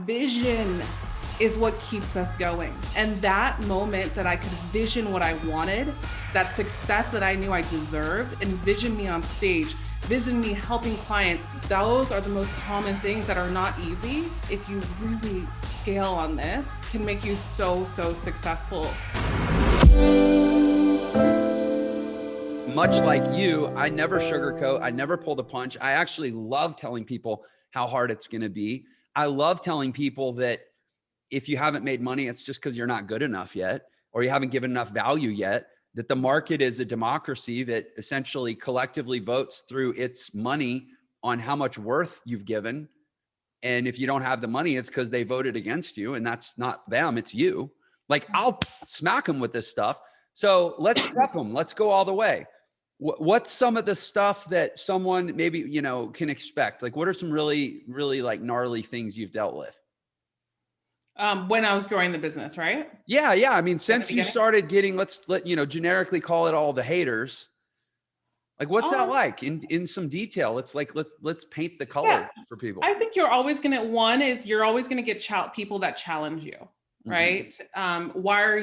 Vision is what keeps us going. And that moment that I could vision what I wanted, that success that I knew I deserved, envision me on stage, vision me helping clients, those are the most common things that are not easy. If you really scale on this, can make you so successful. Much like you, I never sugarcoat. I never pull the punch. I actually love telling people how hard it's going to be. I love telling people that if you haven't made money, it's just because you're not good enough yet, or you haven't given enough value yet, that the market is a democracy that essentially collectively votes through its money on how much worth you've given. And if you don't have the money, it's because they voted against you, and that's not them, it's you. Like, I'll smack them with this stuff. So let's prep them. Let's go all the way. What's some of the stuff that someone maybe, can expect? Like, what are some really, really like gnarly things you've dealt with? When I was growing the business, right? Yeah. I mean, since you started getting, let's generically call it all the haters. Like, what's that like in some detail? Let's paint the color for people. I think you're always going to get people that challenge you, right? Mm-hmm. Why are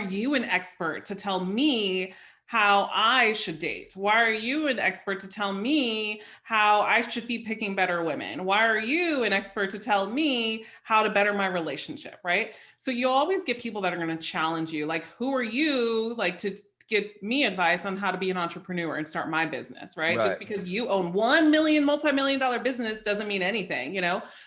you an expert to tell me how I should date? Why are you an expert to tell me how I should be picking better women? Why are you an expert to tell me how to better my relationship, right? So you'll always get people that are going to challenge you. Like, who are you to give me advice on how to be an entrepreneur and start my business, right? Just because you own multi-million-dollar business doesn't mean anything,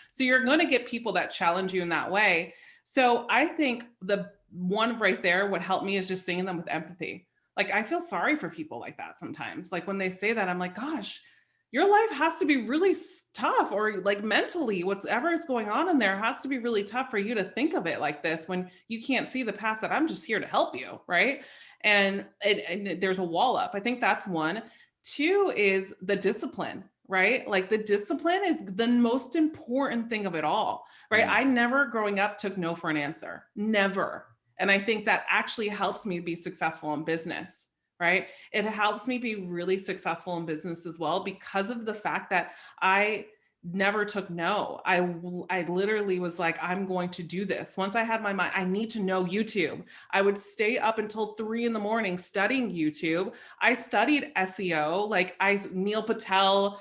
So you're going to get people that challenge you in that way. So I think the one right there, what helped me is just seeing them with empathy. Like, I feel sorry for people like that sometimes. Like, when they say that, I'm like, gosh, your life has to be really tough, or like mentally, whatever is going on in there has to be really tough for you to think of it like this when you can't see the past, that I'm just here to help you, right? And there's a wall up. I think that's one. Two is the discipline, right? Like, the discipline is the most important thing of it all, right? I never growing up took no for an answer, never. And I think that actually helps me be successful in business, right? It helps me be really successful in business as well, because of the fact that I never took no. I literally was like, I'm going to do this. Once I had my mind, I need to know YouTube. I would stay up until 3 a.m. studying YouTube. I studied SEO, Neil Patel,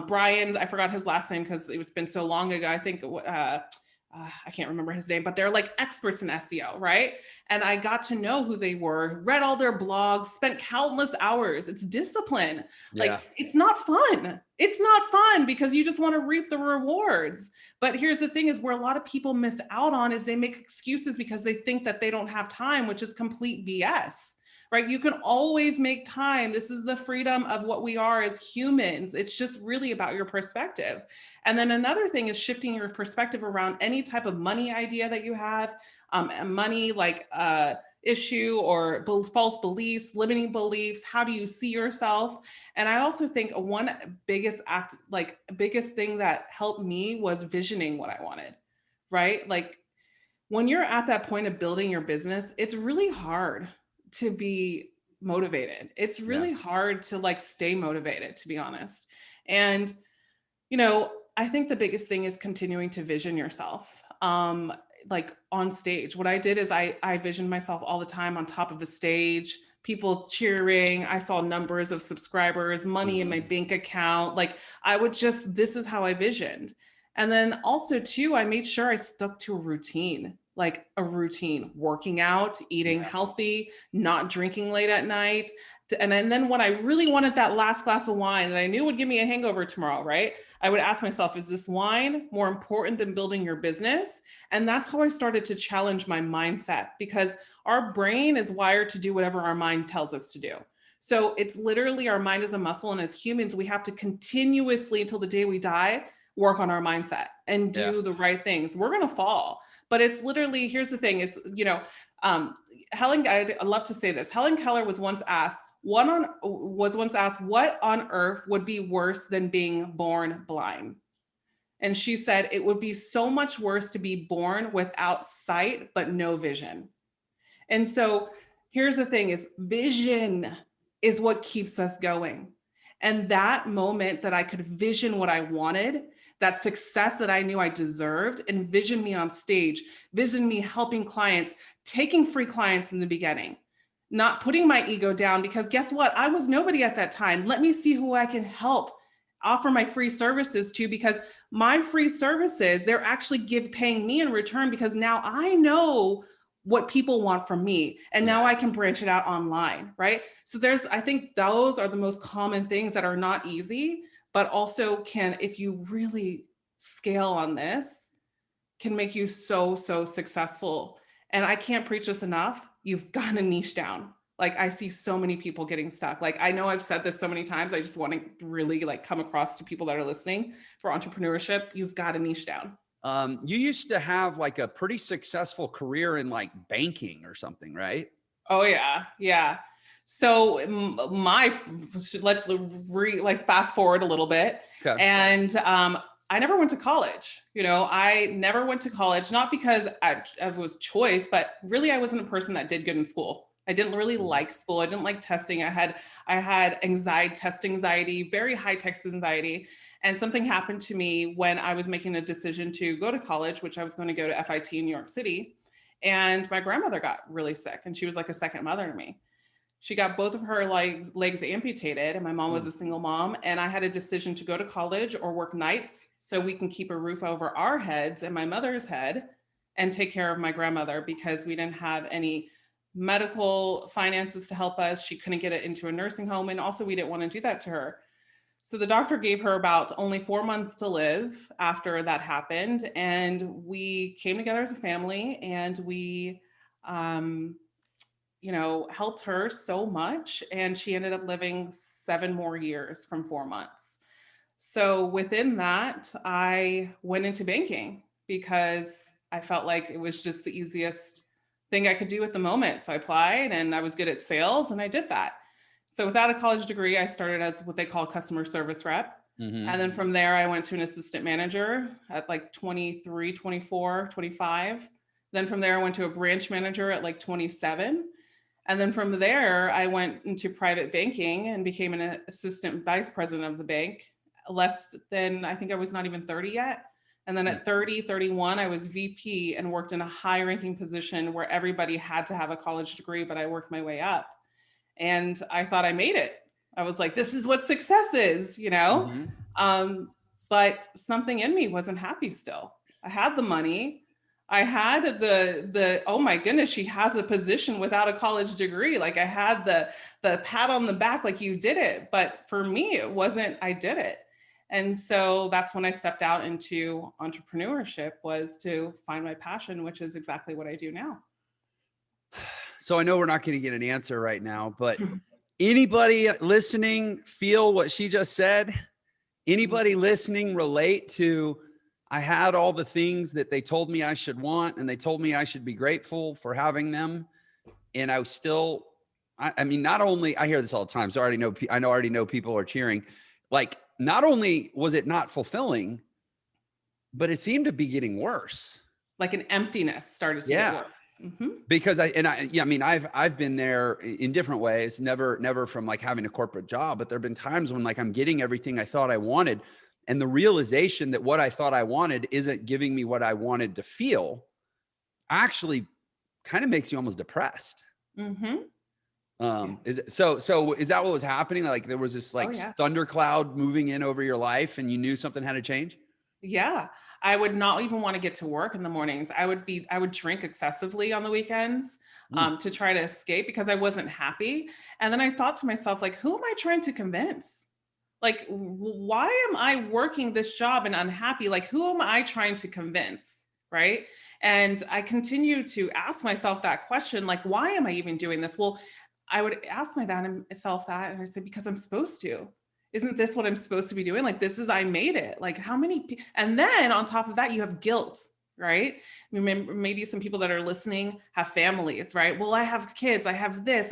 Brian, I forgot his last name because it's been so long ago. I think, I can't remember his name, but they're like experts in SEO, right? And I got to know who they were, read all their blogs, spent countless hours. It's discipline. Like, it's not fun. It's not fun because you just want to reap the rewards. But here's the thing is where a lot of people miss out on is they make excuses because they think that they don't have time, which is complete BS. Right? You can always make time. This is the freedom of what we are as humans. It's just really about your perspective. And then another thing is shifting your perspective around any type of money idea that you have, money issue or false beliefs, limiting beliefs. How do you see yourself? And I also think one biggest thing that helped me was visioning what I wanted, right? Like, when you're at that point of building your business, it's really hard to be motivated. It's really hard to stay motivated, to be honest. And, I think the biggest thing is continuing to vision yourself. On stage, what I did is I visioned myself all the time on top of a stage, people cheering. I saw numbers of subscribers, money in my bank account. This is how I visioned. And then also too, I made sure I stuck to a routine, working out, eating healthy, not drinking late at night. And then when I really wanted that last glass of wine that I knew would give me a hangover tomorrow, right? I would ask myself, is this wine more important than building your business? And that's how I started to challenge my mindset, because our brain is wired to do whatever our mind tells us to do. So it's literally, our mind is a muscle. And as humans, we have to continuously, until the day we die, work on our mindset and do the right things. We're going to fall. But it's literally, here's the thing. It's, I'd love to say this. Helen Keller was once asked, what on earth would be worse than being born blind? And she said, it would be so much worse to be born without sight, but no vision. And so here's the thing is, vision is what keeps us going. And that moment that I could vision what I wanted, that success that I knew I deserved, envisioned me on stage, visioned me helping clients, taking free clients in the beginning, not putting my ego down, because guess what? I was nobody at that time. Let me see who I can help offer my free services to, because my free services, they're actually paying me in return, because now I know what people want from me. And now I can branch it out online, right? So I think those are the most common things that are not easy, but also can, if you really scale on this, can make you so, so successful. And I can't preach this enough. You've got to niche down. Like, I see so many people getting stuck. Like, I know I've said this so many times. I just want to really like come across to people that are listening for entrepreneurship. You've got to niche down. You used to have like a pretty successful career in like banking or something, right? Oh yeah. Yeah. So let's fast forward a little bit. Okay. And I never went to college. I never went to college, not because it was choice, but really I wasn't a person that did good in school. I didn't really like school. I didn't like testing. I had test anxiety, very high test anxiety. And something happened to me when I was making a decision to go to college, which I was going to go to FIT in New York City. And my grandmother got really sick, and she was like a second mother to me. She got both of her legs amputated, and my mom was a single mom. And I had a decision to go to college or work nights so we can keep a roof over our heads and my mother's head and take care of my grandmother, because we didn't have any medical finances to help us. She couldn't get it into a nursing home. And also we didn't want to do that to her. So the doctor gave her about only 4 months to live after that happened. And we came together as a family, and we, helped her so much. And she ended up living 7 more years from 4 months. So within that, I went into banking because I felt like it was just the easiest thing I could do at the moment. So I applied, and I was good at sales, and I did that. So without a college degree, I started as what they call a customer service rep. Mm-hmm. And then from there, I went to an assistant manager at like 23, 24, 25. Then from there, I went to a branch manager at like 27. And then from there, I went into private banking and became an assistant vice president of the bank. I think I was not even 30 yet. And then at 30, 31, I was VP and worked in a high ranking position where everybody had to have a college degree, but I worked my way up. And I thought I made it. I was like, this is what success is, Mm-hmm. But something in me wasn't happy still. I had the money. I had the oh my goodness, she has a position without a college degree. Like, I had the pat on the back, like, you did it. But for me, it wasn't, I did it. And so that's when I stepped out into entrepreneurship, was to find my passion, which is exactly what I do now. So I know we're not going to get an answer right now, but anybody listening feel what she just said? Anybody listening relate to, I had all the things that they told me I should want, and they told me I should be grateful for having them. And I was still, I mean, not only, I hear this all the time, so I already know people are cheering. Like, not only was it not fulfilling, but it seemed to be getting worse. Like an emptiness started to get worse. Mm-hmm. Because I've been there in different ways, never from like having a corporate job, but there've been times when like I'm getting everything I thought I wanted, and the realization that what I thought I wanted isn't giving me what I wanted to feel actually kind of makes you almost depressed. Mm-hmm. Is that what was happening? Like, there was this thundercloud moving in over your life, and you knew something had to change? Yeah. I would not even want to get to work in the mornings. I would drink excessively on the weekends to try to escape, because I wasn't happy. And then I thought to myself, like, who am I trying to convince? Like, why am I working this job and unhappy? Like, who am I trying to convince? Right. And I continue to ask myself that question, like, why am I even doing this? Well, I would ask myself that, and I said, because I'm supposed to. Isn't this what I'm supposed to be doing? Like, I made it. Like, how many, and then on top of that, you have guilt, right? Maybe some people that are listening have families, right? Well, I have kids, I have this,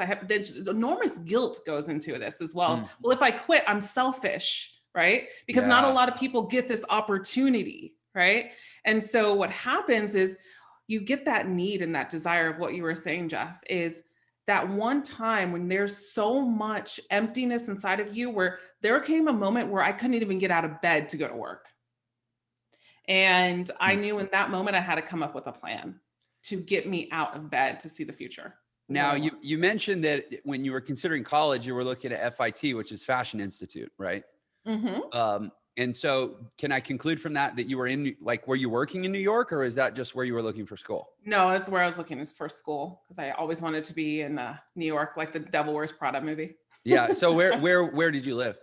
enormous guilt goes into this as well. Mm. Well, if I quit, I'm selfish, right? Because not a lot of people get this opportunity, right? And so what happens is you get that need and that desire of what you were saying, Jeff, is that one time when there's so much emptiness inside of you, where there came a moment where I couldn't even get out of bed to go to work. And I knew in that moment I had to come up with a plan to get me out of bed to see the future. Now, you mentioned that when you were considering college, you were looking at FIT, which is Fashion Institute, right? Mm-hmm. And so can I conclude from that you were were you working in New York, or is that just where you were looking for school? No, that's where I was looking for school, because I always wanted to be in New York, like the Devil Wears Prada movie. Yeah. So where did you live?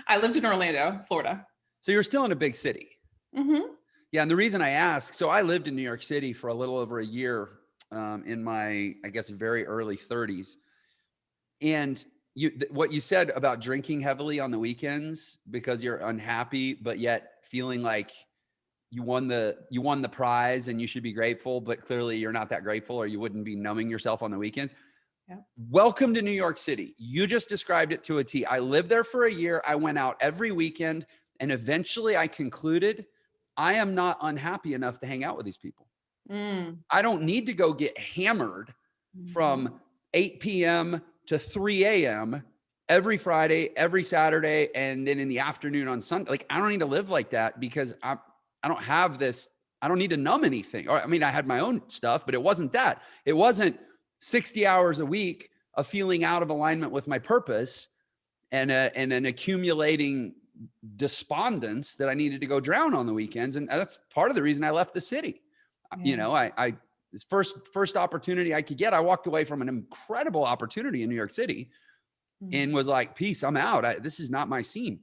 I lived in Orlando, Florida. So you're still in a big city. Mm-hmm. Yeah. And the reason I ask, so I lived in New York City for a little over a year in my, I guess, very early 30s. And what you said about drinking heavily on the weekends because you're unhappy, but yet feeling like you won the prize and you should be grateful, but clearly you're not that grateful, or you wouldn't be numbing yourself on the weekends. Yeah. Welcome to New York City. You just described it to a T. I lived there for a year. I went out every weekend, and eventually I concluded I am not unhappy enough to hang out with these people. I don't need to go get hammered from 8 p.m. to 3 a.m. every Friday, every Saturday, and then in the afternoon on Sunday. Like, I don't need to live like that, because I don't have this. I don't need to numb anything. Or, I mean, I had my own stuff, but it wasn't that. It wasn't 60 hours a week of feeling out of alignment with my purpose and an accumulating despondence that I needed to go drown on the weekends. And that's part of the reason I left the city. Yeah. You know, I this first opportunity I could get, I walked away from an incredible opportunity in New York City and was like, peace, I'm out. This is not my scene.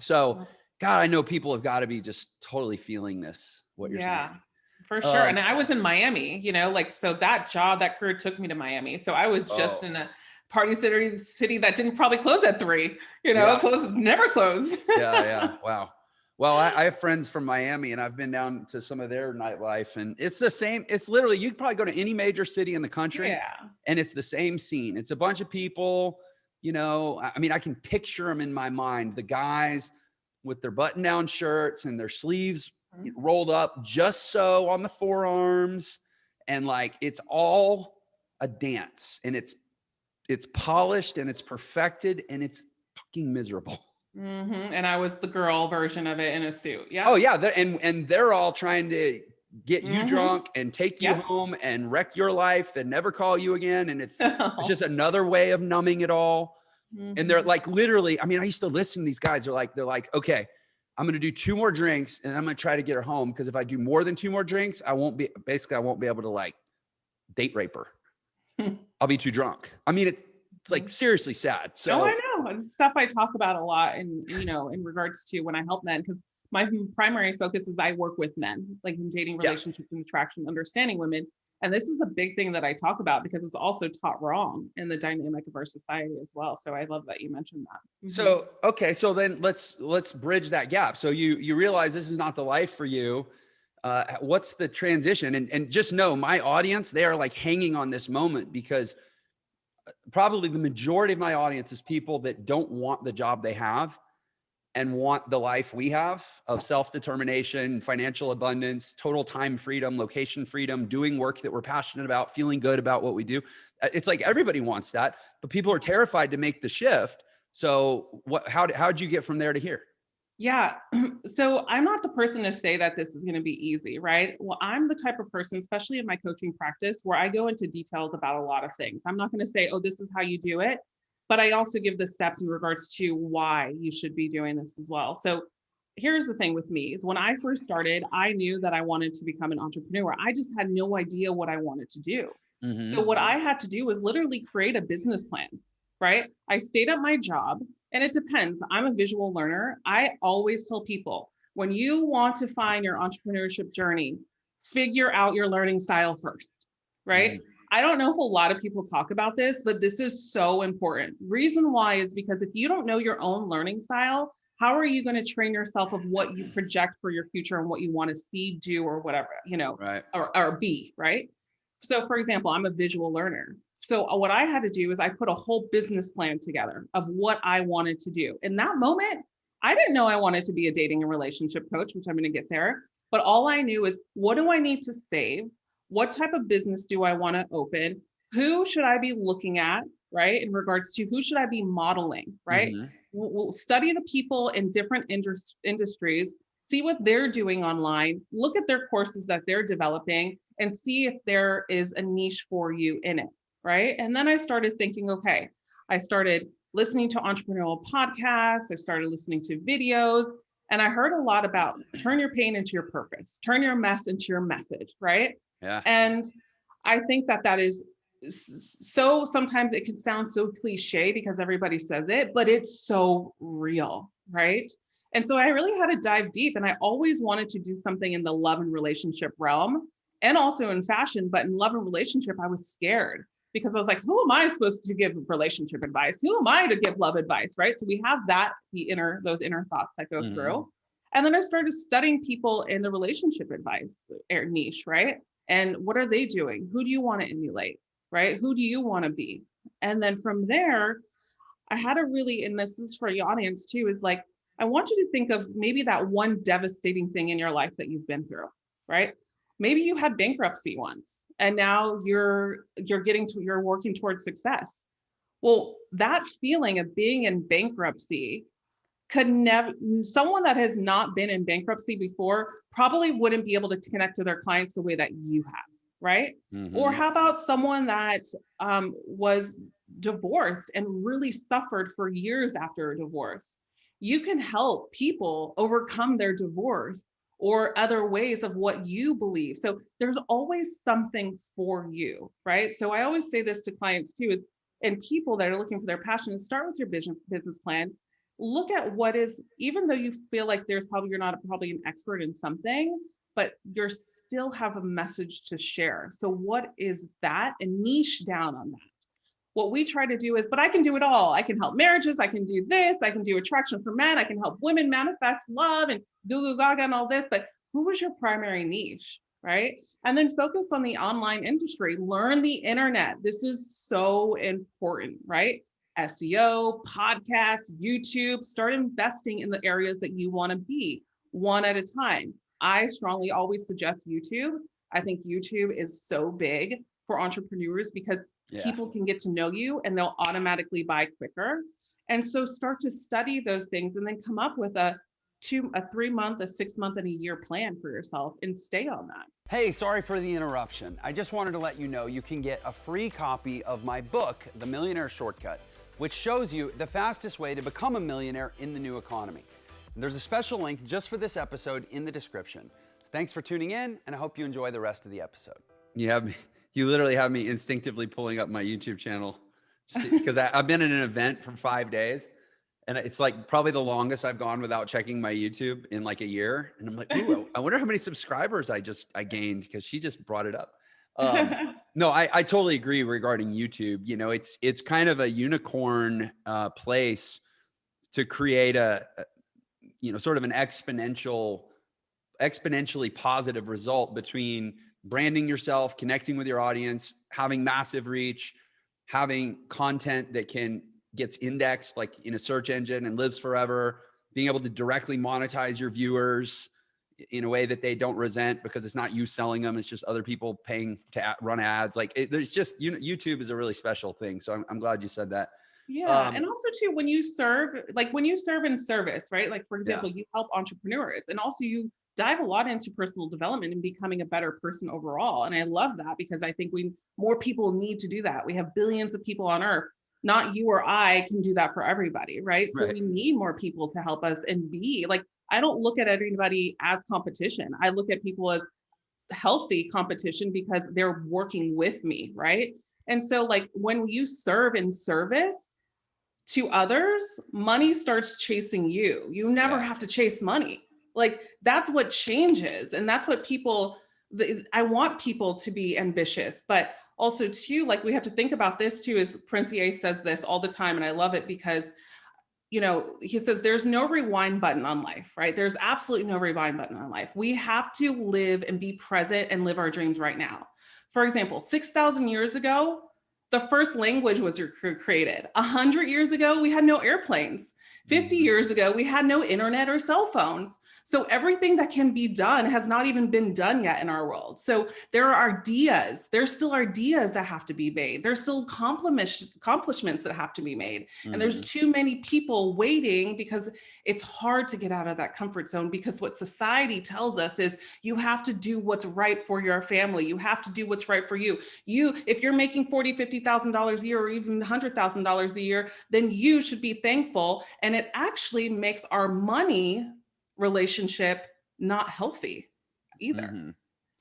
So, God, I know people have got to be just totally feeling this, what you're saying. For sure. And I was in Miami, you know, like, so that career took me to Miami. So I was just in a party city that didn't probably close at 3, you know, never closed. Yeah. Wow. Well, I have friends from Miami, and I've been down to some of their nightlife, and it's the same. It's literally, you could probably go to any major city in the country and it's the same scene. It's a bunch of people, you know, I mean, I can picture them in my mind, the guys with their button down shirts and their sleeves rolled up just so on the forearms. And like, it's all a dance, and it's polished and it's perfected, and it's fucking miserable. And I was the girl version of it in a suit. Yeah. Oh yeah. And they're all trying to get you drunk and take you home and wreck your life and never call you again. And it's just another way of numbing it all. And they're like, literally, I mean, I used to listen to these guys. They're like, okay, I'm going to do 2 more drinks and I'm going to try to get her home, because if I do more than 2 more drinks, I won't be able to like date rape her. I'll be too drunk. I mean, it's like seriously sad. So I know it's stuff I talk about a lot, and you know, in regards to when I help men, because my primary focus is I work with men, like in dating, relationships, and attraction, understanding women. And this is the big thing that I talk about, because it's also taught wrong in the dynamic of our society as well. So I love that you mentioned that. So, okay. So then let's bridge that gap. So you realize this is not the life for you. What's the transition? And just know, my audience, they are like hanging on this moment, because probably the majority of my audience is people that don't want the job they have and want the life we have of self-determination, financial abundance, total time freedom, location freedom, doing work that we're passionate about, feeling good about what we do. It's like everybody wants that, but people are terrified to make the shift. So how'd you get from there to here? Yeah. So I'm not the person to say that this is going to be easy, right? Well, I'm the type of person, especially in my coaching practice, where I go into details about a lot of things. I'm not going to say, oh, this is how you do it, but I also give the steps in regards to why you should be doing this as well. So here's the thing with me is when I first started, I knew that I wanted to become an entrepreneur. I just had no idea what I wanted to do. So what I had to do was literally create a business plan, right? I stayed at my job. And it depends. I'm a visual learner. I always tell people, when you want to find your entrepreneurship journey, figure out your learning style first, right? I don't know if a lot of people talk about this, but this is so important. Reason why is because if you don't know your own learning style, how are you going to train yourself of what you project for your future and what you want to see, do, or whatever, you know, or be, right? So for example, I'm a visual learner. So what I had to do is I put a whole business plan together of what I wanted to do. In that moment, I didn't know I wanted to be a dating and relationship coach, which I'm going to get there. But all I knew is, what do I need to save? What type of business do I want to open? Who should I be looking at, right? In regards to who should I be modeling, right? We'll study the people in different industries see what they're doing online, look at their courses that they're developing, and see if there is a niche for you in it, right? And then I started thinking, okay, I started listening to entrepreneurial podcasts, I started listening to videos, and I heard a lot about turn your pain into your purpose, turn your mess into your message, right? Yeah. And I think that that is so, sometimes it can sound so cliche because everybody says it, but it's so real, right? And so I really had to dive deep, and I always wanted to do something in the love and relationship realm and also in fashion, but in love and relationship, I was scared because I was like, who am I supposed to give relationship advice? Who am I to give love advice, right? So we have that, those inner thoughts that go through. And then I started studying people in the relationship advice niche, right? And what are they doing? Who do you want to emulate, right? Who do you want to be? And then from there, I had to really, and this is for the audience too, is like, I want you to think of maybe that one devastating thing in your life that you've been through, right? Maybe you had bankruptcy once, and now you're working towards success. Well, that feeling of being in bankruptcy could never, someone that has not been in bankruptcy before probably wouldn't be able to connect to their clients the way that you have, right? Or how about someone that was divorced and really suffered for years after a divorce? You can help people overcome their divorce or other ways of what you believe. So there's always something for you, right? So I always say this to clients too, is, and people that are looking for their passion, is start with your business plan. Look at what is, even though you feel like you're not probably an expert in something, but you still have a message to share. So what is that? And niche down on that. What we try to do is, but I can do it all. I can help marriages. I can do this. I can do attraction for men. I can help women manifest love and goo gaga and all this. But who was your primary niche, right? And then focus on the online industry. Learn the internet. This is so important, right? SEO, podcasts, YouTube. Start investing in the areas that you want to be, one at a time. I strongly always suggest YouTube. I think YouTube is so big for entrepreneurs because people can get to know you and they'll automatically buy quicker. And so start to study those things and then come up with a 3-month, a 6-month, and a year plan for yourself and stay on that. Hey, sorry for the interruption. I just wanted to let you know you can get a free copy of my book, The Millionaire Shortcut, which shows you the fastest way to become a millionaire in the new economy. And there's a special link just for this episode in the description. So thanks for tuning in, and I hope you enjoy the rest of the episode. You literally have me instinctively pulling up my YouTube channel because I've been at an event for 5 days, and it's like probably the longest I've gone without checking my YouTube in like a year. And I'm like, ooh, I wonder how many subscribers I gained because she just brought it up. No, I totally agree regarding YouTube. You know, it's kind of a unicorn place to create a sort of an exponentially positive result between branding yourself, connecting with your audience, having massive reach, having content that gets indexed like in a search engine and lives forever, being able to directly monetize your viewers in a way that they don't resent because it's not you selling them. It's just other people paying to run ads. There's just, YouTube is a really special thing. So I'm glad you said that. Yeah. And also too, when you serve in service, right? Like for example, you help entrepreneurs, and also you dive a lot into personal development and becoming a better person overall. And I love that because I think more people need to do that. We have billions of people on earth. Not you or I can do that for everybody, right? So we need more people to help us and be like, I don't look at everybody as competition. I look at people as healthy competition because they're working with me, right? And so like when you serve in service to others, money starts chasing you. You never have to chase money. Like that's what changes. And that's what I want people to be ambitious, but also too, like we have to think about this too, is Princier says this all the time. And I love it because, he says there's no rewind button on life, right? There's absolutely no rewind button on life. We have to live and be present and live our dreams right now. For example, 6,000 years ago, the first language was created. 100 years ago, we had no airplanes. 50 years ago, we had no internet or cell phones. So everything that can be done has not even been done yet in our world. So there are ideas, there's still ideas that have to be made. There's still accomplishments that have to be made. And there's too many people waiting because it's hard to get out of that comfort zone, because what society tells us is you have to do what's right for your family. You have to do what's right for you. If you're making $40,000, $50,000 a year, or even $100,000 a year, then you should be thankful. And it actually makes our money relationship not healthy either.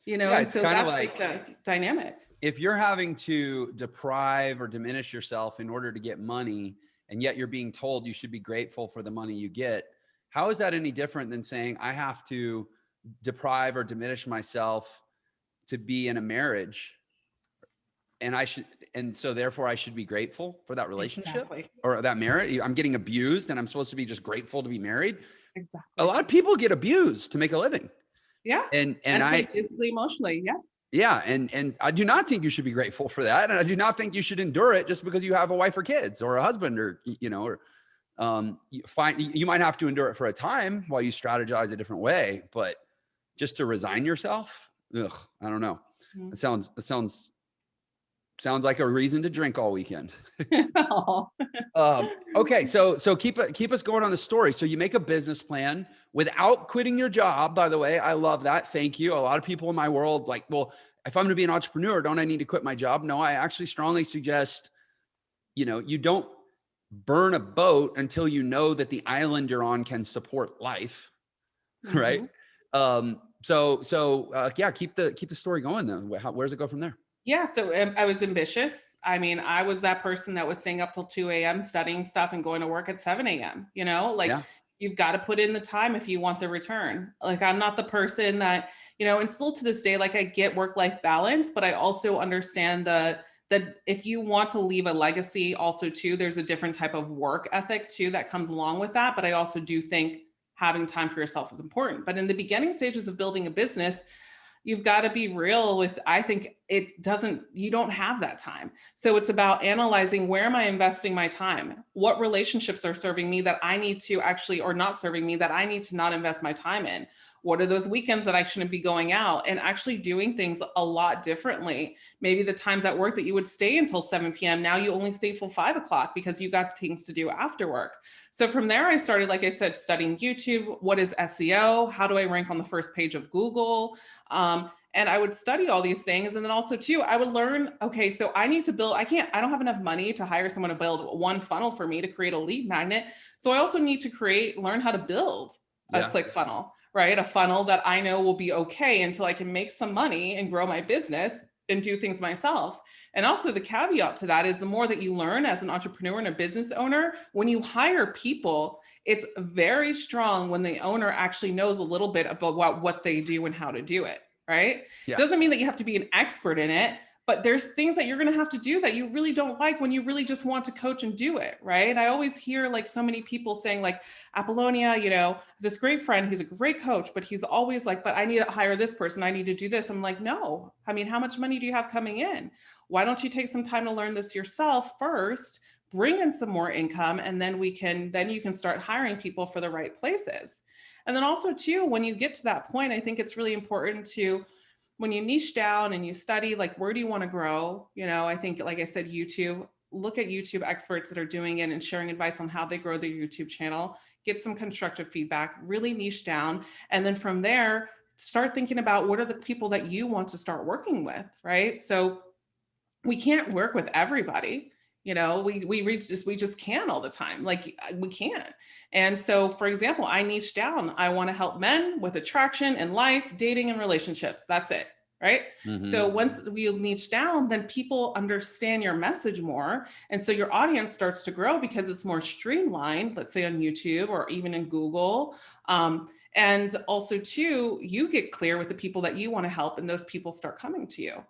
Yeah, and it's so kind of that's like the dynamic. If you're having to deprive or diminish yourself in order to get money, and yet you're being told you should be grateful for the money you get, how is that any different than saying I have to deprive or diminish myself to be in a marriage, and so therefore I should be grateful for that relationship or that marriage? I'm getting abused and I'm supposed to be just grateful to be married. Exactly. A lot of people get abused to make a living. Yeah. And mentally, physically, emotionally. Yeah. Yeah. And I do not think you should be grateful for that. And I do not think you should endure it just because you have a wife or kids or a husband, or, you might have to endure it for a time while you strategize a different way, but just to resign yourself. I don't know. It sounds like a reason to drink all weekend. Okay. So keep us going on the story. So you make a business plan without quitting your job. By the way, I love that. Thank you. A lot of people in my world like, well, if I'm going to be an entrepreneur, don't I need to quit my job? No, I actually strongly suggest, you don't burn a boat until you know that the island you're on can support life. Right. Yeah, keep the story going though. Where does it go from there? Yeah. So I was ambitious. I mean, I was that person that was staying up till 2 a.m. studying stuff and going to work at 7 a.m. You've got to put in the time if you want the return. Like, I'm not the person that, and still to this day, like, I get work-life balance, but I also understand that if you want to leave a legacy also too, there's a different type of work ethic too that comes along with that. But I also do think having time for yourself is important. But in the beginning stages of building a business, you've got to be real with, I think you don't have that time. So it's about analyzing, where am I investing my time? What relationships are serving me that I need to actually, or not serving me that I need to not invest my time in? What are those weekends that I shouldn't be going out and actually doing things a lot differently? Maybe the times at work that you would stay until 7 p.m. Now you only stay till 5 o'clock because you got things to do after work. So from there, I started, like I said, studying YouTube. What is SEO? How do I rank on the first page of Google? And I would study all these things. And then also too, I would learn, okay, so I need to build, I don't have enough money to hire someone to build one funnel for me to create a lead magnet. So I also need to learn how to build a click funnel, right? A funnel that I know will be okay until I can make some money and grow my business and do things myself. And also the caveat to that is, the more that you learn as an entrepreneur and a business owner, when you hire people, it's very strong when the owner actually knows a little bit about what they do and how to do it. Right? Yeah. Doesn't mean that you have to be an expert in it, but there's things that you're going to have to do that you really don't like when you really just want to coach and do it. Right? I always hear like so many people saying like, Apollonia, this great friend, he's a great coach, but he's always like, but I need to hire this person. I need to do this. I'm like, no, I mean, how much money do you have coming in? Why don't you take some time to learn this yourself first, bring in some more income, and then you can start hiring people for the right places. And then also too, when you get to that point, I think it's really important to, when you niche down and you study, like, where do you want to grow? I think, like I said, YouTube, look at YouTube experts that are doing it and sharing advice on how they grow their YouTube channel, get some constructive feedback, really niche down. And then from there, start thinking about what are the people that you want to start working with, right? So we can't work with everybody. We just can't all the time. Like, we can't. And so, for example, I niche down. I want to help men with attraction in life, dating, and relationships. That's it. Right. So once we niche down, then people understand your message more. And so your audience starts to grow because it's more streamlined, let's say on YouTube or even in Google. And also too, you get clear with the people that you want to help, and those people start coming to you.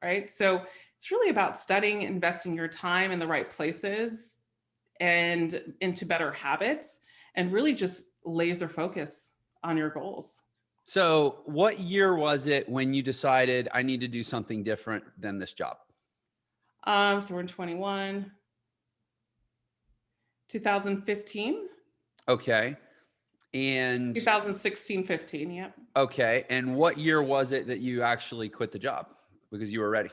Right. So it's really about studying, investing your time in the right places and into better habits, and really just laser focus on your goals. So what year was it when you decided I need to do something different than this job? So we're in 2015. Okay. And 2016, 15. Yep. okay. And what year was it that you actually quit the job because you were ready?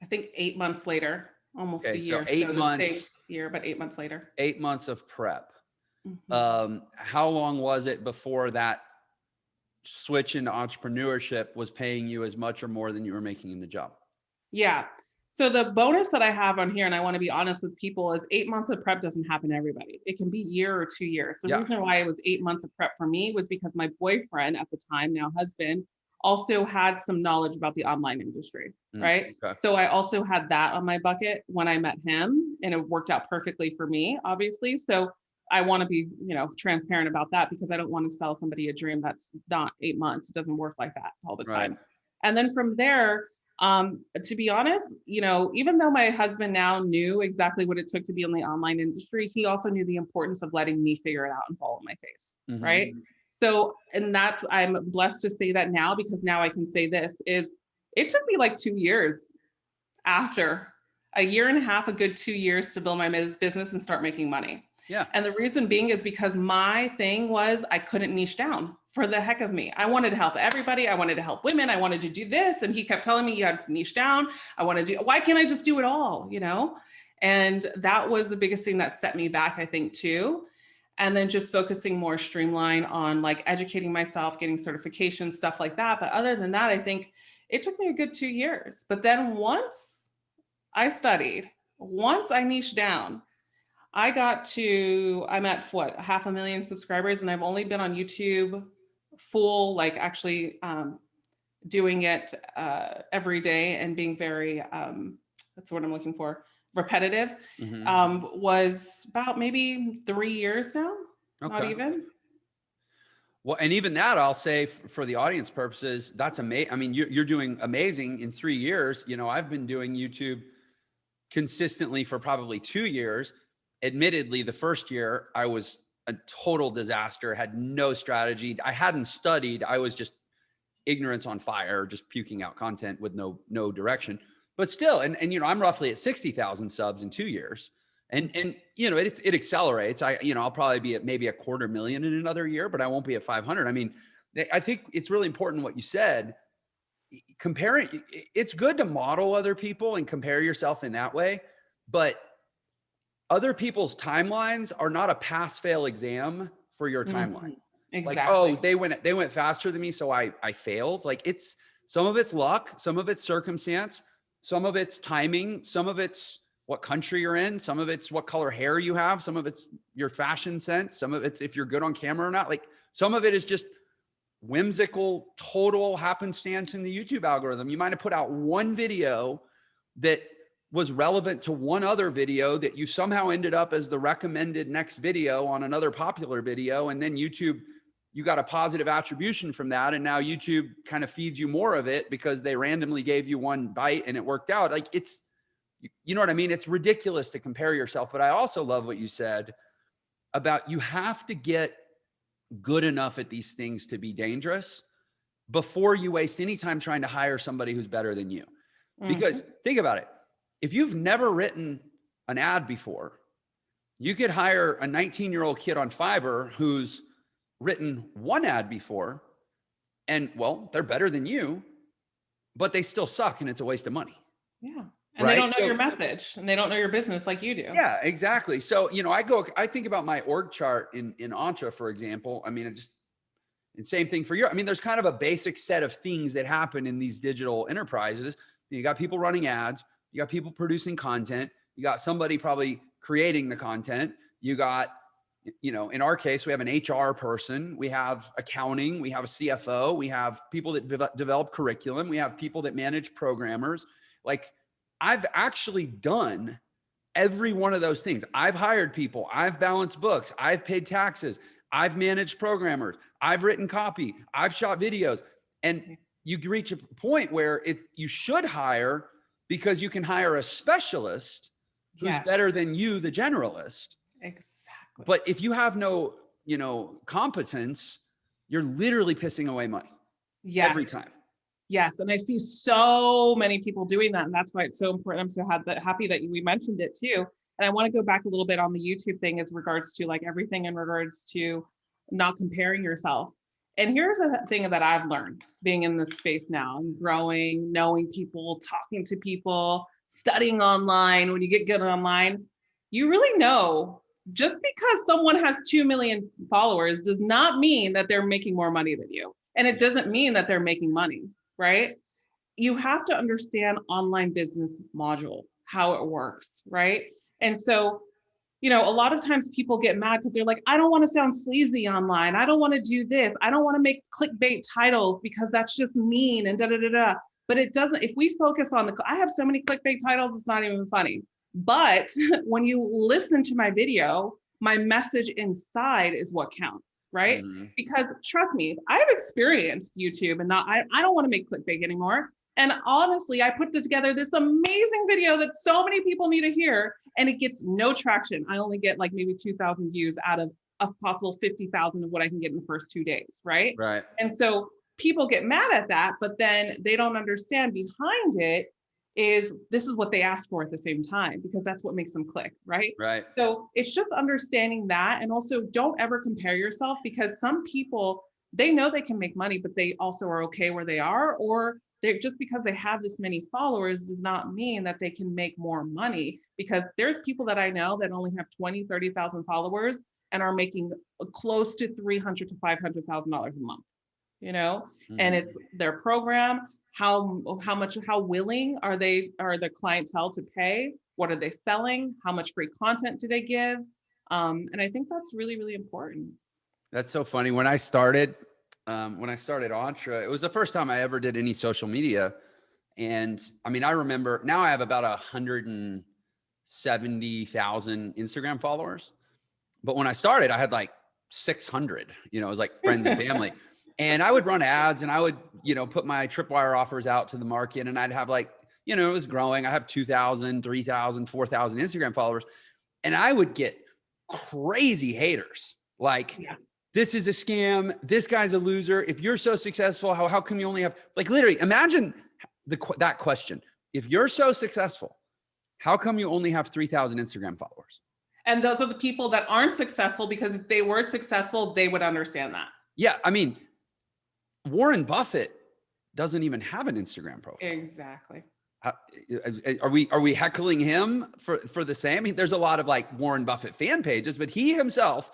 I think 8 months later, almost Okay. a So year. So 8 the same months, year, but 8 months later. 8 months of prep. Mhm. How long was it before that switch into entrepreneurship was paying you as much or more than you were making in the job? Yeah. So the bonus that I have on here, and I want to be honest with people, is 8 months of prep doesn't happen to everybody. It can be a year or 2 years. The Yeah. reason why it was 8 months of prep for me was because my boyfriend at the time, now husband, also had some knowledge about the online industry, right? Okay. So I also had that on my bucket when I met him, and it worked out perfectly for me, obviously. So I want to be, transparent about that, because I don't want to sell somebody a dream that's not 8 months. It doesn't work like that all the Right. time. And then from there, to be honest, even though my husband now knew exactly what it took to be in the online industry, he also knew the importance of letting me figure it out and fall on my face. Mhm. Right. So, and I'm blessed to say that now, because now I can say this is, it took me like 2 years, after a year and a half, a good 2 years, to build my business and start making money. Yeah. And the reason being is because my thing was, I couldn't niche down for the heck of me. I wanted to help everybody. I wanted to help women. I wanted to do this. And he kept telling me, you had to niche down. Why can't I just do it all? And that was the biggest thing that set me back, I think, too. And then just focusing more streamline on like educating myself, getting certifications, stuff like that. But other than that, I think it took me a good 2 years. But then once I studied, once I niched down, I'm at what, 500,000 subscribers, and I've only been on YouTube full, like actually doing it every day and being very, that's what I'm looking for, repetitive, Mhm. was about maybe 3 years now, not Okay. even. Well, and even that, I'll say for the audience purposes, that's amazing. I mean, you're doing amazing in 3 years. I've been doing YouTube consistently for probably 2 years. Admittedly, the first year I was a total disaster, had no strategy. I hadn't studied. I was just ignorance on fire, just puking out content with no direction. But still, and I'm roughly at 60,000 subs in 2 years. And it accelerates. I'll probably be at maybe 250,000 in another year, but I won't be at 500. I mean, I think it's really important what you said. Comparing, it's good to model other people and compare yourself in that way, but other people's timelines are not a pass-fail exam for your timeline. Like, Exactly. oh, they went faster than me, so I failed. Like, some of it's luck, some of it's circumstance, some of it's timing, some of it's what country you're in, some of it's what color hair you have, some of it's your fashion sense, some of it's if you're good on camera or not. Like, some of it is just whimsical, total happenstance in the YouTube algorithm. You might have put out one video that was relevant to one other video that you somehow ended up as the recommended next video on another popular video. And then YouTube, you got a positive attribution from that. And now YouTube kind of feeds you more of it because they randomly gave you one bite and it worked out. Like, you know what I mean? It's ridiculous to compare yourself. But I also love what you said about you have to get good enough at these things to be dangerous before you waste any time trying to hire somebody who's better than you. Because think about it. If you've never written an ad before, you could hire a 19-year-old kid on Fiverr who's written one ad before, and well, they're better than you, but they still suck and it's a waste of money. Yeah. And right? they don't know your message, and they don't know your business like you do. Yeah, exactly. So, I think about my org chart in Entra, for example. I mean, and same thing for you. I mean, there's kind of a basic set of things that happen in these digital enterprises. You got people running ads, you got people producing content, you got somebody probably creating the content. You got, in our case, we have an HR person, we have accounting, we have a CFO, we have people that develop curriculum, we have people that manage programmers. Like, I've actually done every one of those things. I've hired people, I've balanced books, I've paid taxes, I've managed programmers, I've written copy, I've shot videos. And you reach a point where you should hire, because you can hire a specialist who's better than you, the generalist. Exactly. But if you have no, competence, you're literally pissing away money every time. Yes. And I see so many people doing that. And that's why it's so important. I'm so happy that we mentioned it too. And I want to go back a little bit on the YouTube thing as regards to like everything in regards to not comparing yourself. And here's a thing that I've learned being in this space now and growing, knowing people, talking to people, studying online. When you get good online, you really know just because someone has 2 million followers does not mean that they're making more money than you. And it doesn't mean that they're making money, right? You have to understand online business module, how it works, right? And so, you know, a lot of times people get mad because they're like, I don't want to sound sleazy online. I don't want to do this. I don't want to make clickbait titles because that's just mean and da da da da. But it doesn't, if we focus on I have so many clickbait titles, it's not even funny. But when you listen to my video, my message inside is what counts, right? Mm-hmm. Because trust me, I've experienced YouTube and I don't want to make clickbait anymore. And honestly, I put together this amazing video that so many people need to hear, and it gets no traction. I only get like maybe 2,000 views out of a possible 50,000 of what I can get in the first 2 days, right? Right. And so people get mad at that, but then they don't understand behind it is this is what they ask for at the same time, because that's what makes them click, right? Right. So it's just understanding that. And also don't ever compare yourself, because some people, they know they can make money, but they also are okay where they are, or they're just because they have this many followers does not mean that they can make more money, because there's people that I know that only have 20, 30,000 followers and are making close to $300,000 to $500,000 a month, you know, and it's their program. How willing are the clientele to pay? What are they selling? How much free content do they give? And I think that's really, really important. That's so funny. When I started Entre, it was the first time I ever did any social media. And I mean, I remember now I have about 170,000 Instagram followers. But when I started, I had like 600, you know, it was like friends and family. And I would run ads and I would, you know, put my tripwire offers out to the market, and I'd have like, you know, it was growing. I have 2,000, 3,000, 4,000 Instagram followers. And I would get crazy haters. Like, Yeah. This is a scam. This guy's a loser. If you're so successful, how come you only have, like, literally imagine that question. If you're so successful, how come you only have 3,000 Instagram followers? And those are the people that aren't successful, because if they were successful, they would understand that. Yeah. I mean, Warren Buffett doesn't even have an Instagram profile. Exactly. Are we heckling him for the same? I mean, there's a lot of like Warren Buffett fan pages, but he himself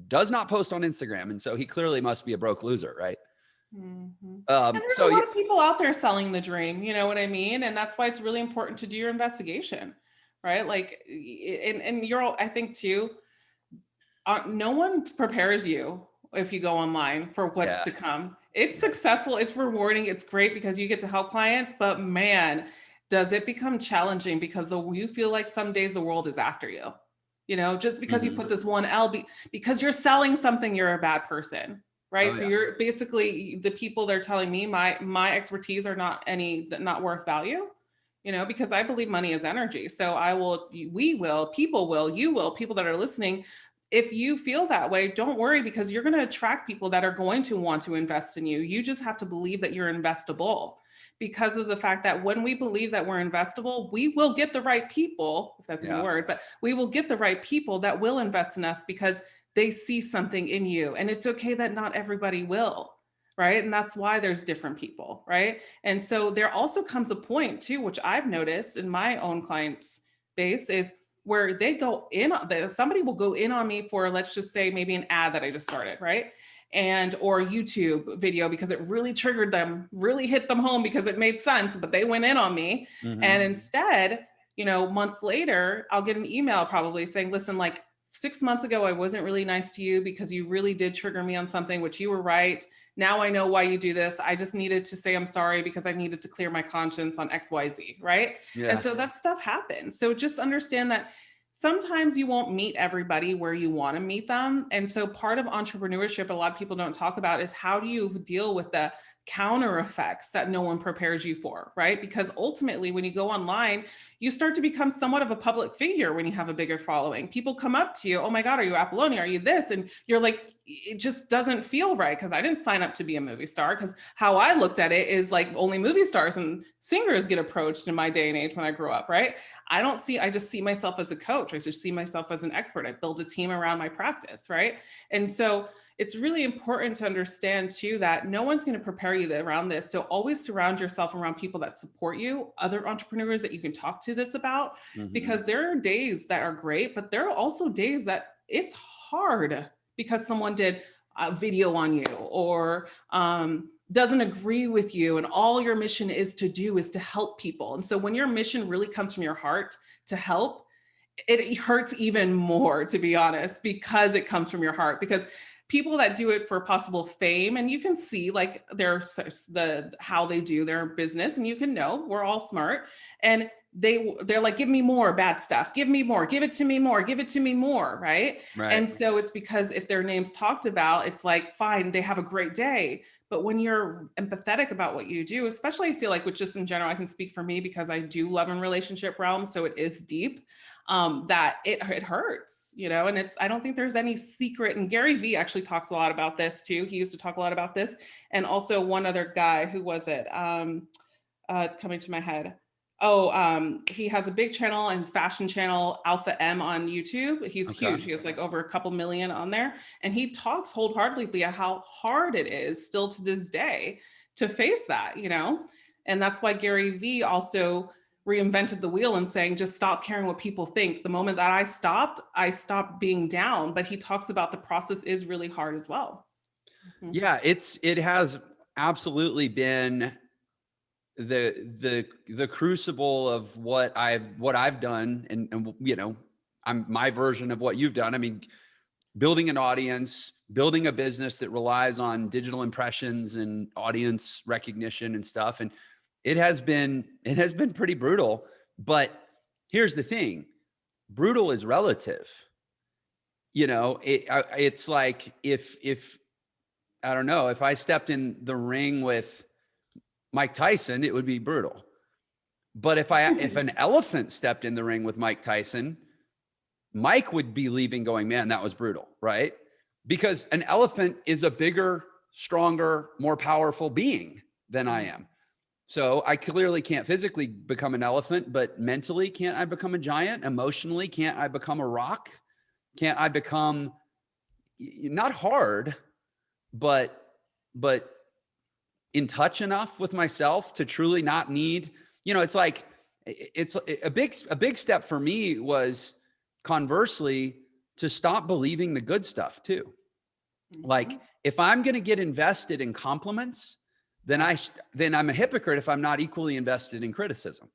does not post on Instagram. And so he clearly must be a broke loser, right? Mm-hmm. And there's a lot of people out there selling the dream, you know what I mean? And that's why it's really important to do your investigation, right? Like, and I think too, no one prepares you if you go online for what's to come. It's successful, it's rewarding, it's great because you get to help clients, but man, does it become challenging because you feel like some days the world is after you. You know, just because you put this one L, because you're selling something, you're a bad person, right? So you're basically, the people they're telling me my expertise are not worth value, you know, because I believe money is energy. So people that are listening, if you feel that way, don't worry, because you're going to attract people that are going to want to invest in you. You just have to believe that you're investable, because of the fact that when we believe that we're investable, we will get the right people, if that's a word, but we will get the right people that will invest in us because they see something in you. And it's okay that not everybody will, right? And that's why there's different people, right? And so there also comes a point too, which I've noticed in my own clients base, is where they go in, somebody will go in on me for, let's just say maybe an ad that I just started, right? Or YouTube video, because it really triggered them, really hit them home because it made sense, but they went in on me. And instead, you know, months later, I'll get an email probably saying, listen, like 6 months ago, I wasn't really nice to you because you really did trigger me on something, which you were right. Now I know why you do this. I just needed to say I'm sorry because I needed to clear my conscience on XYZ, right? Yeah. And so that stuff happens. So just understand that sometimes you won't meet everybody where you want to meet them. And so part of entrepreneurship, a lot of people don't talk about, is how do you deal with the counter effects that no one prepares you for, right? Because ultimately, when you go online, you start to become somewhat of a public figure when you have a bigger following. People come up to you, oh my God, are you Apollonia? Are you this? And you're like, it just doesn't feel right because I didn't sign up to be a movie star. Because how I looked at it is like only movie stars and singers get approached in my day and age when I grew up, right? I just see myself as a coach. I just see myself as an expert. I build a team around my practice, right? And so it's really important to understand too that no one's going to prepare you around this. So always surround yourself around people that support you, other entrepreneurs that you can talk to this about, because there are days that are great, but there are also days that it's hard because someone did a video on you or doesn't agree with you. And all your mission is to do is to help people. And so when your mission really comes from your heart to help, it hurts even more, to be honest, because it comes from your heart. Because people that do it for possible fame, and you can see like how they do their business, and you can know we're all smart, and they're like, give me more bad stuff, give me more, give it to me more, give it to me more, right? And so it's because if their name's talked about, it's like, fine, they have a great day. But when you're empathetic about what you do, especially I feel like with just in general, I can speak for me because I do love and relationship realm, so it is deep. That it hurts, and I don't think there's any secret. And Gary Vee actually talks a lot about this too. He used to talk a lot about this. And also one other guy, who was it? It's coming to my head. He has a big channel and fashion channel, Alpha M on YouTube. He's huge. He has like over a couple million on there. And he talks wholeheartedly about how hard it is still to this day to face that, and that's why Gary Vee also reinvented the wheel and saying, just stop caring what people think. The moment that I stopped being down. But he talks about the process is really hard as well. Yeah, it has absolutely been the crucible of what I've done, and I'm my version of what you've done. I mean, building an audience, building a business that relies on digital impressions and audience recognition and stuff. And it has been pretty brutal, but here's the thing. Brutal is relative. It's like if I don't know, if I stepped in the ring with Mike Tyson, it would be brutal. But if an elephant stepped in the ring with Mike Tyson, Mike would be leaving going, man, that was brutal, right? Because an elephant is a bigger, stronger, more powerful being than I am. So I clearly can't physically become an elephant, but mentally, can't I become a giant? Emotionally, can't I become a rock? Can't I become not hard, but in touch enough with myself to truly not need, it's like, it's a big step for me was conversely to stop believing the good stuff too. Like if I'm going to get invested in compliments, then I'm a hypocrite if I'm not equally invested in criticism.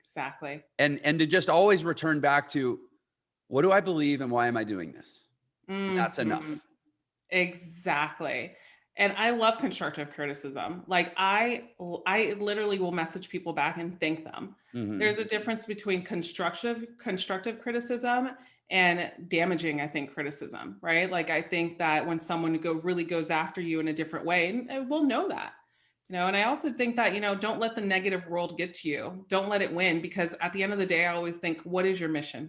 Exactly. And to just always return back to, what do I believe and why am I doing this? That's enough. Exactly. And I love constructive criticism. Like I literally will message people back and thank them. There's a difference between constructive criticism and damaging, I think, criticism, right? Like I think that when someone really goes after you in a different way, and we'll know that, and I also think that, don't let the negative world get to you. Don't let it win, because at the end of the day, I always think, what is your mission,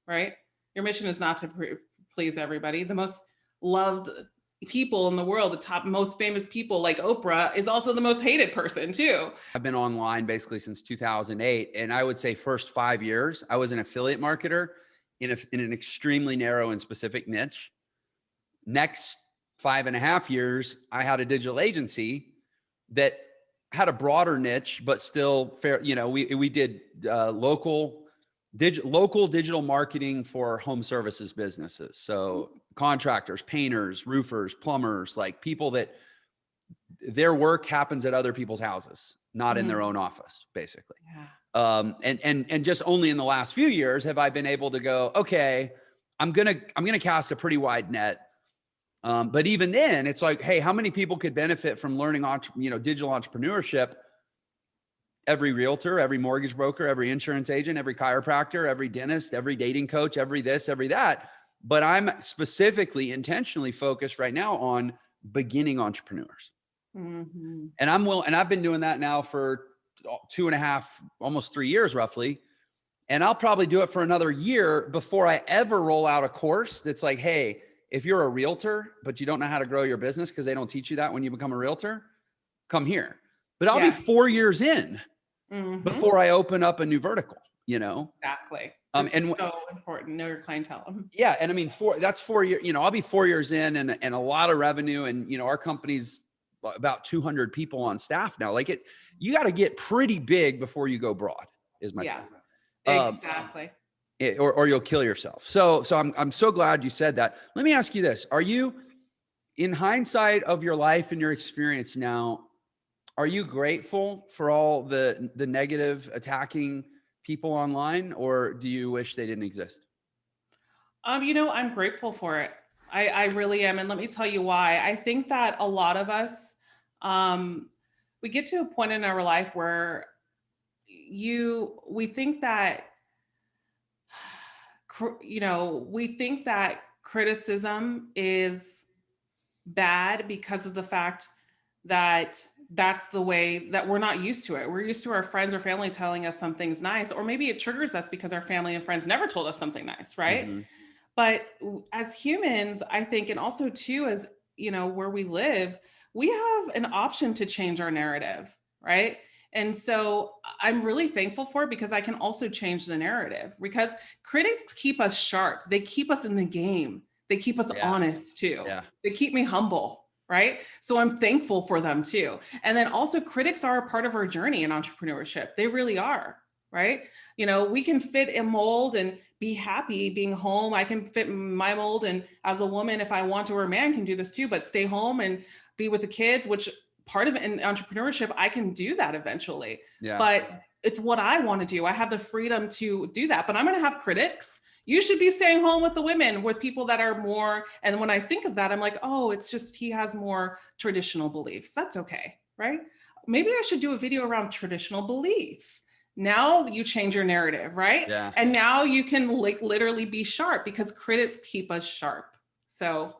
right? Your mission is not to please everybody. The most loved people in the world, the top most famous people like Oprah, is also the most hated person too. I've been online basically since 2008. And I would say first 5 years, I was an affiliate marketer in an extremely narrow and specific niche. Next 5.5 years, I had a digital agency that had a broader niche, but still fair. We did local digital marketing for home services businesses. So contractors, painters, roofers, plumbers, like people that their work happens at other people's houses, not in their own office, basically. Yeah. And just only in the last few years have I been able to go, okay, I'm gonna cast a pretty wide net. But even then, it's like, hey, how many people could benefit from learning digital entrepreneurship? Every realtor, every mortgage broker, every insurance agent, every chiropractor, every dentist, every dating coach, every this, every that. But I'm specifically intentionally focused right now on beginning entrepreneurs. Mm-hmm. And I'm willing, and I've been doing that now for 2.5, almost 3 years roughly. And I'll probably do it for another year before I ever roll out a course that's like, hey, if you're a realtor, but you don't know how to grow your business because they don't teach you that when you become a realtor, come here. But I'll be 4 years in before I open up a new vertical, you know? Exactly. And so important. Know your clientele. Yeah. And I mean, that's 4 years, you know, I'll be 4 years in and a lot of revenue. And, you know, our company's about 200 people on staff now. Like you got to get pretty big before you go broad is my point. Exactly. Or you'll kill yourself. So I'm so glad you said that. Let me ask you this. Are you, in hindsight of your life and your experience now, are you grateful for all the negative attacking people online, or do you wish they didn't exist? You know, I'm grateful for it. I really am. And let me tell you why. I think that a lot of us, we get to a point in our life where we think that, you know, we think that criticism is bad because of the fact that that's the way that we're not used to it. We're used to our friends or family telling us something's nice, or maybe it triggers us because our family and friends never told us something nice, right? Mm-hmm. But as humans, I think, and also too, as you know, where we live, we have an option to change our narrative, right? And so I'm really thankful for it because I can also change the narrative, because critics keep us sharp. They keep us in the game. They keep us honest too. They keep me humble, right? So I'm thankful for them too. And then also critics are a part of our journey in entrepreneurship. They really are, right? You know, we can fit a mold and be happy being home. I can fit my mold. And as a woman, if I want to, or a man can do this too, but stay home and be with the kids, which part of it in entrepreneurship, I can do that eventually. But it's what I want to do. I have the freedom to do that, but I'm going to have critics. You should be staying home with the women, with people that are more. And when I think of that, I'm like, oh, it's just, he has more traditional beliefs. That's okay. Right. Maybe I should do a video around traditional beliefs. Now you change your narrative, right? And now you can like literally be sharp, because critics keep us sharp. So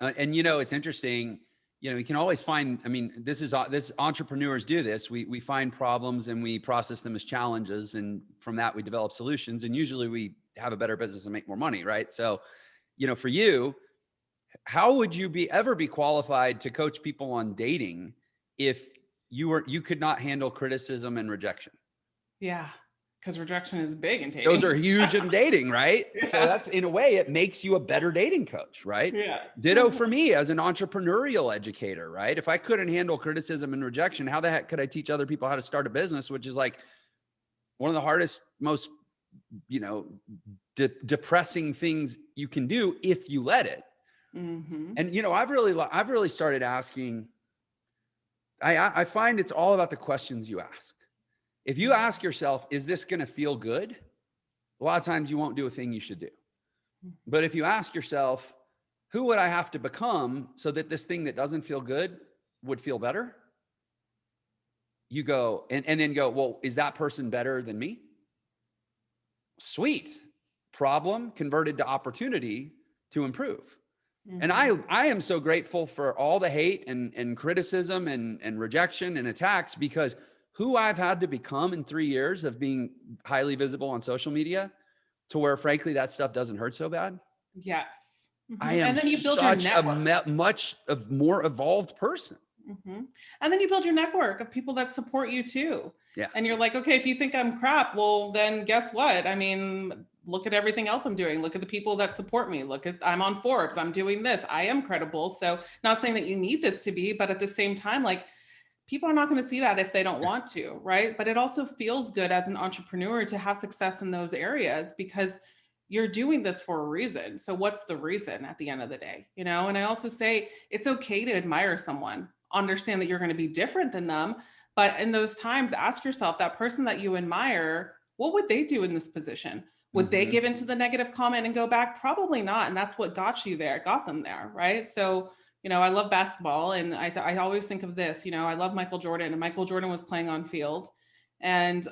and you know, it's interesting. You know, we can always find, I mean, this entrepreneurs do this. We find problems and we process them as challenges. And from that, we develop solutions. And usually we have a better business and make more money, right? So, you know, for you, how would you ever be qualified to coach people on dating if you could not handle criticism and rejection? Yeah, because rejection is big in dating. Those are huge in dating, right? So that's, in a way, it makes you a better dating coach, right? Ditto for me as an entrepreneurial educator, right? If I couldn't handle criticism and rejection, how the heck could I teach other people how to start a business, which is like one of the hardest, most, you know, depressing things you can do if you let it. And, you know, I've really started asking, I find it's all about the questions you ask. If you ask yourself, is this going to feel good? A lot of times you won't do a thing you should do. But if you ask yourself, who would I have to become so that this thing that doesn't feel good would feel better? You go and then go, well, is that person better than me? Sweet. Problem converted to opportunity to improve. And I am so grateful for all the hate and criticism and rejection and attacks, because who I've had to become in 3 years of being highly visible on social media, to where frankly that stuff doesn't hurt so bad. Yes. I am, and then you build such a much more evolved person. And then you build your network of people that support you too. And you're like, okay, if you think I'm crap, well then guess what? I mean, look at everything else I'm doing. Look at the people that support me. I'm on Forbes. I'm doing this. I am credible. So not saying that you need this to be, but at the same time, like, people are not going to see that if they don't want to, right? But it also feels good as an entrepreneur to have success in those areas, because you're doing this for a reason. So what's the reason at the end of the day, you know? And I also say it's okay to admire someone, understand that you're going to be different than them. But in those times, ask yourself, that person that you admire, what would they do in this position? Would they give into the negative comment and go back? Probably not. And that's what got them there, right? So, you know, I love basketball, and I always think of this, you know, I love Michael Jordan, and Michael Jordan was playing on field, and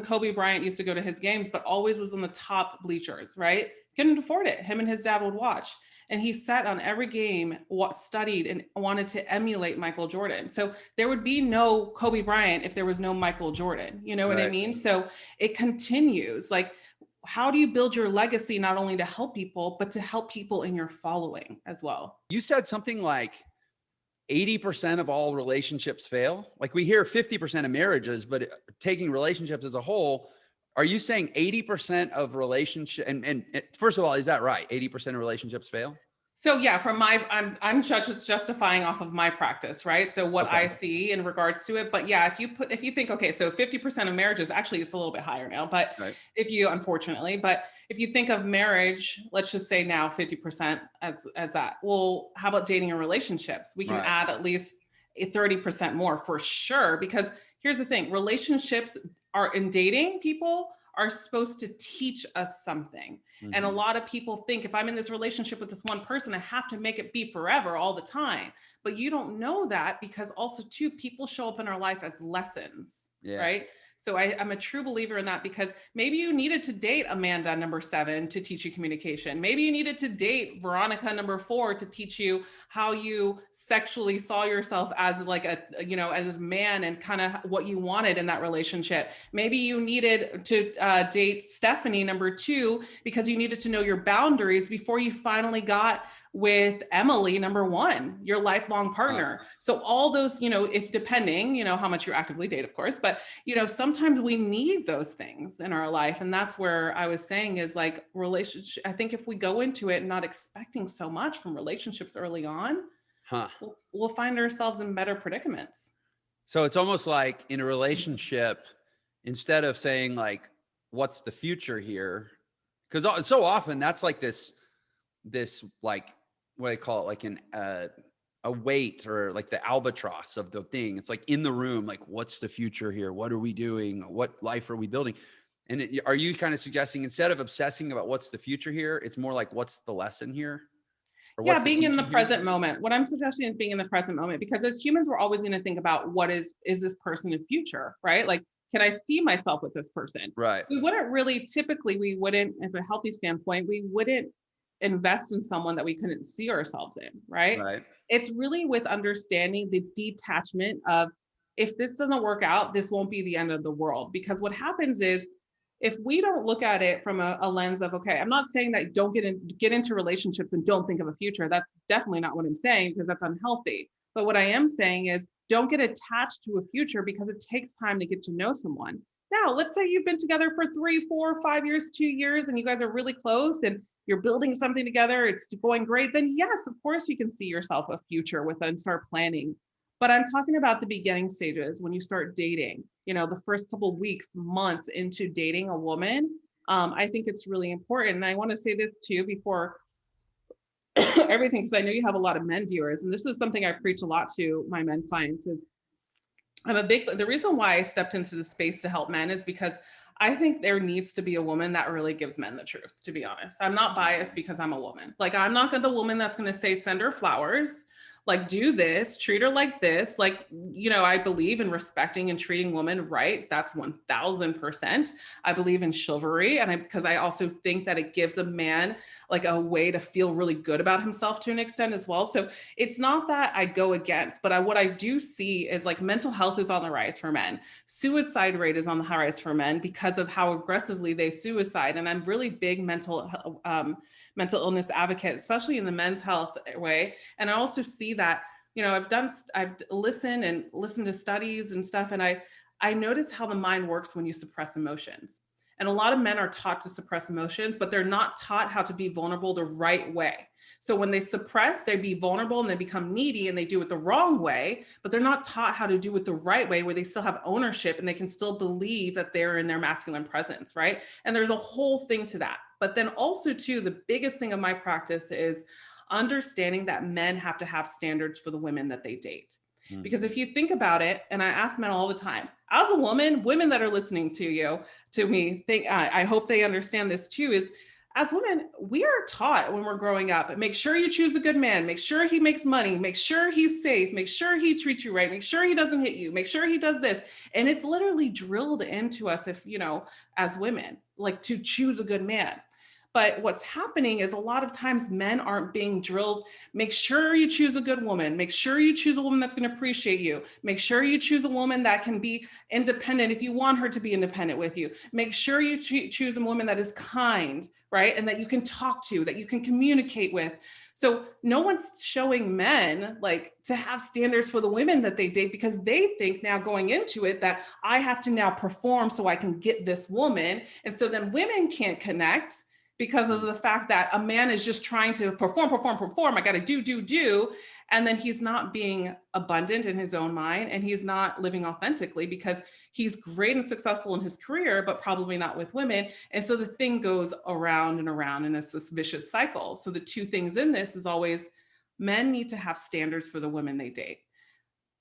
Kobe Bryant used to go to his games, but always was on the top bleachers, right? Couldn't afford it. Him and his dad would watch. and he sat on every game, what studied and wanted to emulate Michael Jordan. So there would be no Kobe Bryant if there was no Michael Jordan. You know what I mean? So it continues. Like, how do you build your legacy not only to help people, but to help people in your following as well? You said something like 80% of all relationships fail. Like, we hear 50% of marriages, but taking relationships as a whole, are you saying 80% of relationship? And first of all, is that right? 80% of relationships fail? So yeah, from my, I'm just justifying off of my practice, right? So what I see in regards to it. But yeah, if you think, okay, so 50% of marriages, actually it's a little bit higher now, but unfortunately, but if you think of marriage, let's just say now 50% as that. Well, how about dating and relationships? We can add at least 30% more for sure, because here's the thing, relationships are in dating, people are supposed to teach us something. Mm-hmm. And a lot of people think if I'm in this relationship with this one person, I have to make it be forever all the time. But you don't know that, because also too, people show up in our life as lessons, right? So I'm a true believer in that, because maybe you needed to date Amanda number 7 to teach you communication. Maybe you needed to date Veronica number 4 to teach you how you sexually saw yourself as like as a man and kind of what you wanted in that relationship. Maybe you needed to date Stephanie number 2 because you needed to know your boundaries before you finally got with Emily number 1, your lifelong partner. So all those, if depending, how much you actively date, of course, but sometimes we need those things in our life. And that's where I was saying is like relationship. I think if we go into it not expecting so much from relationships early on, we'll find ourselves in better predicaments. So it's almost like in a relationship, instead of saying like, what's the future here? Because so often that's like this like, what do they call it? Like a weight, or like the albatross of the thing. It's like in the room, like, what's the future here? What are we doing? What life are we building? And are you kind of suggesting instead of obsessing about what's the future here, it's more like, what's the lesson here? Or being in the present moment. What I'm suggesting is being in the present moment, because as humans, we're always going to think about what is this person in future, right? Like, can I see myself with this person? Right. We wouldn't really, typically, if a healthy standpoint, we wouldn't invest in someone that we couldn't see ourselves in, right? It's really with understanding the detachment of, if this doesn't work out, this won't be the end of the world. Because what happens is, if we don't look at it from a lens of, okay, I'm not saying that don't get into relationships and don't think of a future. That's definitely not what I'm saying, because that's unhealthy. But what I am saying is, don't get attached to a future, because it takes time to get to know someone. Now, let's say you've been together for 3, 4, 5 years, 2 years, and you guys are really close and you're building something together, it's going great, then yes, of course you can see yourself a future with and start planning. But I'm talking about the beginning stages, when you start dating, the first couple of weeks, months into dating a woman. I think it's really important. And I want to say this too before everything, because I know you have a lot of men viewers, and this is something I preach a lot to my men clients, is the reason why I stepped into the space to help men is because I think there needs to be a woman that really gives men the truth, to be honest. I'm not biased because I'm a woman. Like, I'm not the woman that's going to say, send her flowers, like, do this, treat her like this. Like, I believe in respecting and treating women right. That's 1000%. I believe in chivalry. And because I also think that it gives a man like a way to feel really good about himself to an extent as well. So it's not that I go against, but what I do see is like mental health is on the rise for men. Suicide rate is on the high rise for men because of how aggressively they suicide. And I'm really big mental illness advocate, especially in the men's health way. And I also see that, I've listened to studies and stuff. And I noticed how the mind works when you suppress emotions. And a lot of men are taught to suppress emotions, but they're not taught how to be vulnerable the right way. So when they suppress, they be vulnerable and they become needy and they do it the wrong way, but they're not taught how to do it the right way, where they still have ownership and they can still believe that they're in their masculine presence, right? And there's a whole thing to that. But then also too, the biggest thing of my practice is understanding that men have to have standards for the women that they date. Because if you think about it, and I ask men all the time, as a woman, women that are listening to me, I hope they understand this too, is as women, we are taught when we're growing up, make sure you choose a good man, make sure he makes money, make sure he's safe, make sure he treats you right, make sure he doesn't hit you, make sure he does this. And it's literally drilled into us, as women, like, to choose a good man. But what's happening is a lot of times men aren't being drilled. Make sure you choose a good woman. Make sure you choose a woman that's going to appreciate you. Make sure you choose a woman that can be independent if you want her to be independent with you. Make sure you choose a woman that is kind, right? And that you can talk to, that you can communicate with. So no one's showing men like to have standards for the women that they date, because they think now going into it that I have to now perform so I can get this woman. And so then women can't connect because of the fact that a man is just trying to perform. I got to do. And then he's not being abundant in his own mind, and he's not living authentically because he's great and successful in his career, but probably not with women. And so the thing goes around and around, and it's this vicious cycle. So the two things in this is always men need to have standards for the women they date.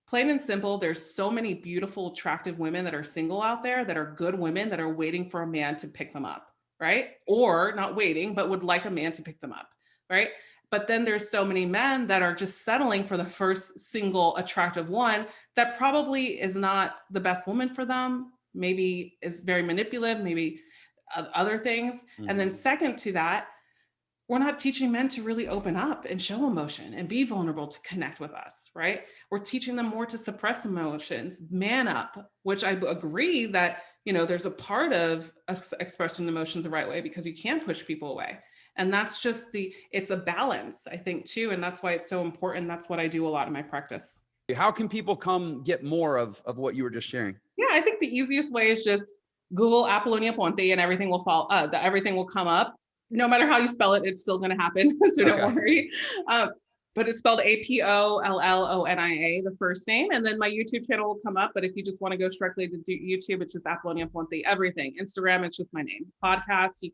Plain and simple, there's so many beautiful, attractive women that are single out there that are good women that are waiting for a man to pick them up. Right? Or not waiting, but would like a man to pick them up, right? But then there's so many men that are just settling for the first single attractive one that probably is not the best woman for them, maybe is very manipulative, maybe other things. Mm-hmm. And then second to that, we're not teaching men to really open up and show emotion and be vulnerable to connect with us, right? We're teaching them more to suppress emotions, man up, which I agree that there's a part of expressing emotions the right way, because you can push people away. And that's just it's a balance, I think, too. And that's why it's so important. That's what I do a lot in my practice. How can people come get more of what you were just sharing? Yeah, I think the easiest way is just Google Apollonia Ponti and everything will everything will come up. No matter how you spell it, it's still going to happen. So don't worry. But it's spelled Apollonia, the first name. And then my YouTube channel will come up. But if you just want to go directly to YouTube, it's just Apollonia Ponti, everything. Instagram, it's just my name. Podcast, you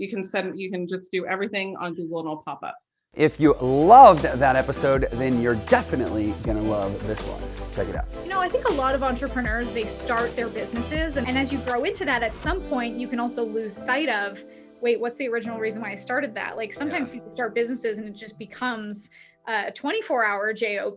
can just do everything on Google and it'll pop up. If you loved that episode, then you're definitely going to love this one. Check it out. I think a lot of entrepreneurs, they start their businesses. And as you grow into that, at some point, you can also lose sight of, wait, what's the original reason why I started that? Like sometimes people start businesses and it just becomes a 24-hour job.